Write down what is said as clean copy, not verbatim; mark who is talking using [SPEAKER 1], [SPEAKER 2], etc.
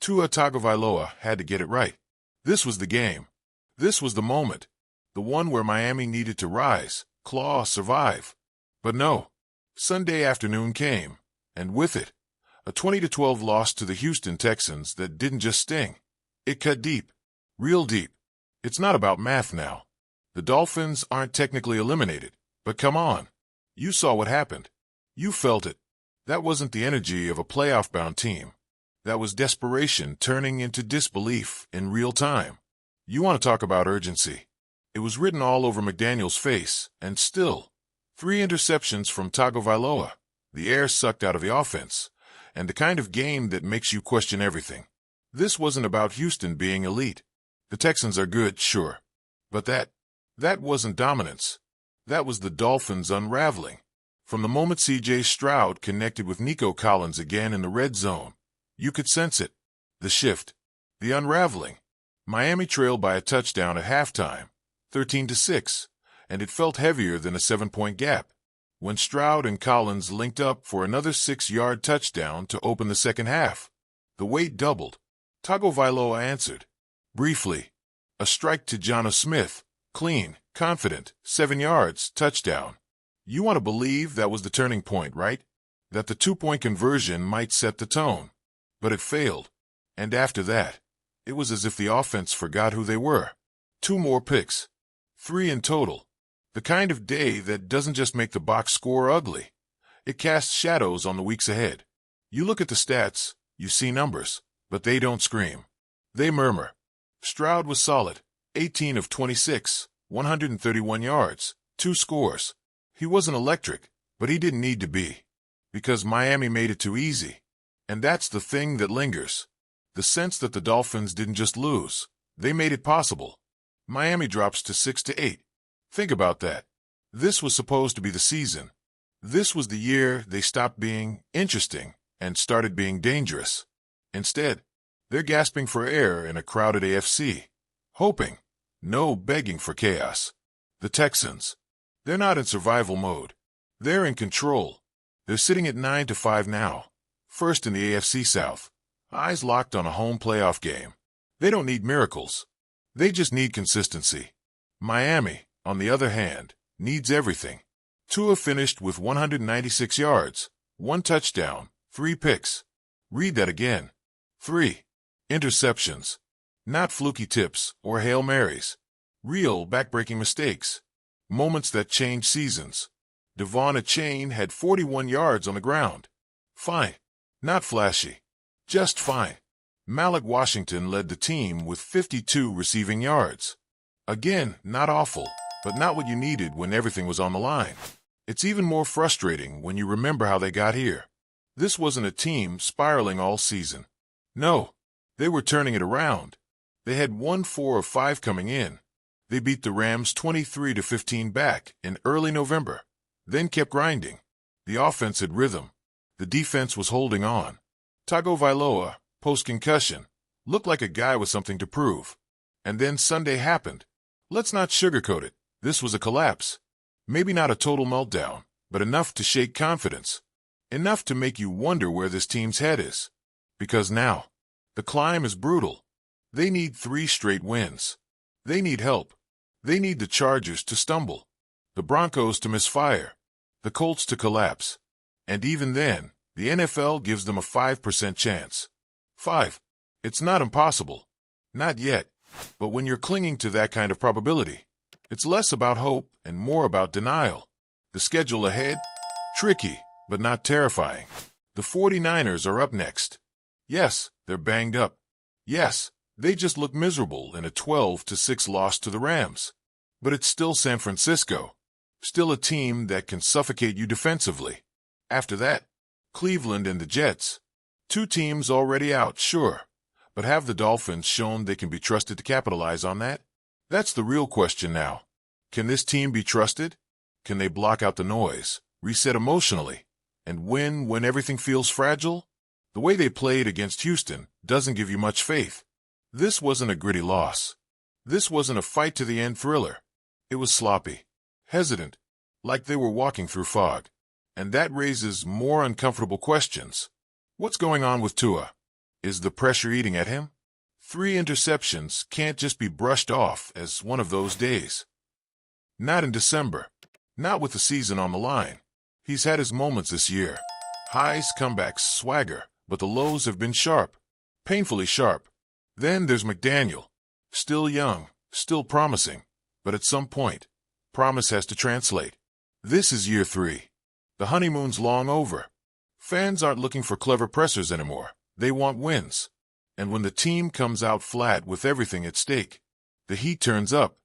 [SPEAKER 1] Tua Tagovailoa had to get it right. This was the game. This was the moment. The one where Miami needed to rise, claw, survive. But no. Sunday afternoon came, and with it, a 20-12 loss to the Houston Texans that didn't just sting. It cut deep. Real deep. It's not about math now. The Dolphins aren't technically eliminated, but come on. You saw what happened. You felt it. That wasn't the energy of a playoff-bound team. That was desperation turning into disbelief in real time. You want to talk about urgency. It was written all over McDaniel's face, and still, 3 interceptions from Tagovailoa, the air sucked out of the offense, and the kind of game that makes you question everything. This wasn't about Houston being elite. The Texans are good, sure. But that wasn't dominance. That was the Dolphins unraveling. From the moment C.J. Stroud connected with Nico Collins again in the red zone, you could sense it. The shift. The unraveling. Miami trailed by a touchdown at halftime, 13-6, and it felt heavier than a 7-point gap. When Stroud and Collins linked up for another 6-yard touchdown to open the second half, the weight doubled. Tagovailoa answered. Briefly. A strike to Jonnu Smith. Clean, confident, 7 yards, touchdown. You want to believe that was the turning point, right? That the 2-point conversion might set the tone. But it failed. And after that, it was as if the offense forgot who they were. 2 more picks. 3 in total. The kind of day that doesn't just make the box score ugly. It casts shadows on the weeks ahead. You look at the stats, you see numbers, but they don't scream. They murmur. Stroud was solid. 18 of 26, 131 yards, 2 scores. He wasn't electric, but he didn't need to be. Because Miami made it too easy. And that's the thing that lingers. The sense that the Dolphins didn't just lose. They made it possible. Miami drops to 6-8. Think about that. This was supposed to be the season. This was the year they stopped being interesting and started being dangerous. Instead, they're gasping for air in a crowded AFC. Hoping. No begging for chaos. The Texans. They're not in survival mode. They're in control. They're sitting at 9-5 now. First in the AFC South. Eyes locked on a home playoff game. They don't need miracles. They just need consistency. Miami, on the other hand, needs everything. Tua finished with 196 yards, 1 touchdown, 3 picks. Read that again. 3 interceptions. Not fluky tips or Hail Marys. Real backbreaking mistakes. Moments that change seasons. Devon Achane had 41 yards on the ground. Fine. Not flashy. Just fine. Malik Washington led the team with 52 receiving yards. Again, not awful, but not what you needed when everything was on the line. It's even more frustrating when you remember how they got here. This wasn't a team spiraling all season. No, they were turning it around. They had won 4 of 5 coming in. They beat the Rams 23-15 back in early November, then kept grinding. The offense had rhythm. The defense was holding on. Tagovailoa, post-concussion, looked like a guy with something to prove. And then Sunday happened. Let's not sugarcoat it. This was a collapse. Maybe not a total meltdown, but enough to shake confidence. Enough to make you wonder where this team's head is. Because now, the climb is brutal. They need 3 straight wins. They need help. They need the Chargers to stumble, the Broncos to misfire, the Colts to collapse. And even then, the NFL gives them a 5% chance. 5. It's not impossible. Not yet. But when you're clinging to that kind of probability, it's less about hope and more about denial. The schedule ahead? Tricky, but not terrifying. The 49ers are up next. Yes, they're banged up. Yes, they just look miserable in a 12-6 loss to the Rams. But it's still San Francisco. Still a team that can suffocate you defensively. After that, Cleveland and the Jets. 2 teams already out, sure. But have the Dolphins shown they can be trusted to capitalize on that? That's the real question now. Can this team be trusted? Can they block out the noise, reset emotionally, and win when everything feels fragile? The way they played against Houston doesn't give you much faith. This wasn't a gritty loss. This wasn't a fight-to-the-end thriller. It was sloppy, hesitant, like they were walking through fog. And that raises more uncomfortable questions. What's going on with Tua? Is the pressure eating at him? 3 interceptions can't just be brushed off as one of those days. Not in December. Not with the season on the line. He's had his moments this year. Highs, comebacks, swagger, but the lows have been sharp. Painfully sharp. Then there's McDaniel. Still young, still promising, but at some point, promise has to translate. This is year 3. The honeymoon's long over. Fans aren't looking for clever pressers anymore. They want wins. And when the team comes out flat with everything at stake, the heat turns up.